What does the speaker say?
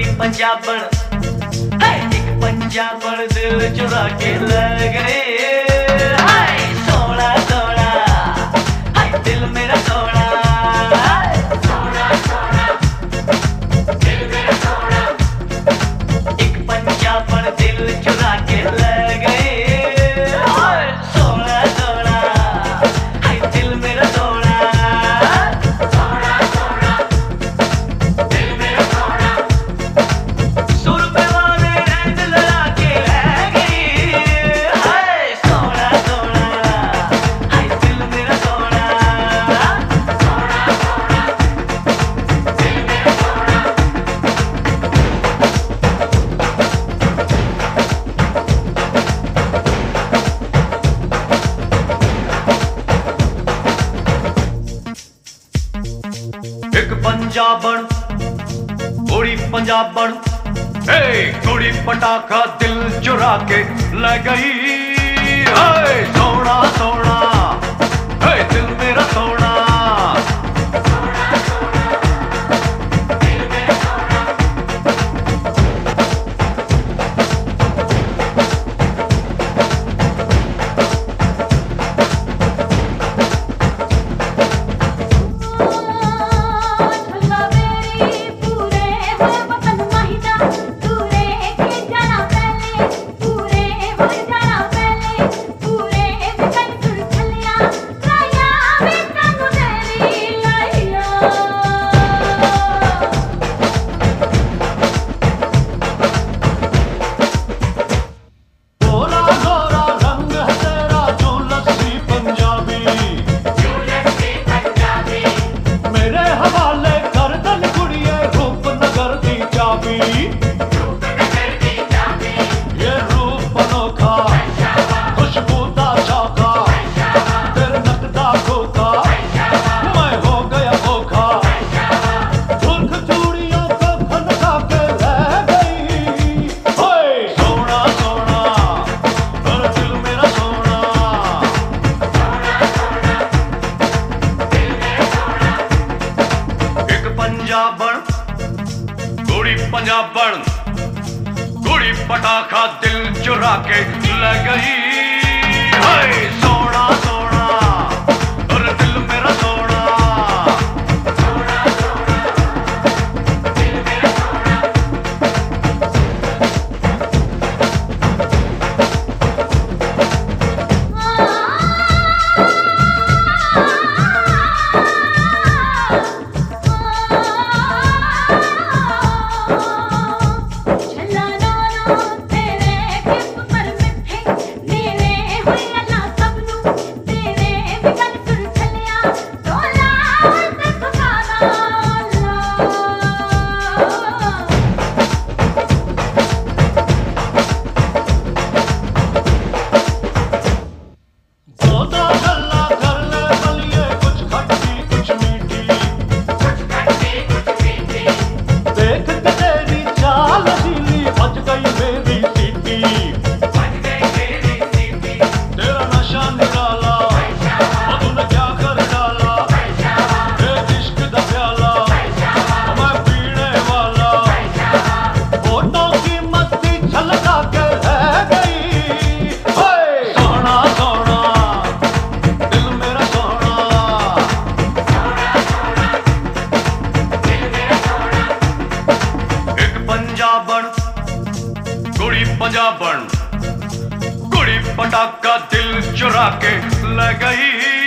गोरी पंजाबन, एक पंजाबन दिल चुरा के ले गए। हाय सोना सोना, हाय दिल मेरा सोना, सोना सोना दिल मेरा सोना। एक पंजाबन दिल चुरा के ले गए। हाय सोना सोना, हाय दिल मेरा सोना, सोना सोना दिल मेरा सोना। सुर पे वाले रंग लगा के ले गई। हाय सोना सोना, हाय दिल मेरा सोना, सोना सोना दिल मेरा सोना। एक पंजाबन गोरी पंजाबन, गोरी पटाखा दिल चुरा के ले गई। हाय सोना सोना, हाय दिल मेरा सोना, सोना सोना दिल मेरा सोना। पंजाबन गोरी पटाखा दिल चुरा के ले गई। हाय सोना सोना, और दिल मेरा सोना, सोना सोना दिल मेरा सोना। पंजाबन गोरी पटाखा दिल चुरा के ले गई।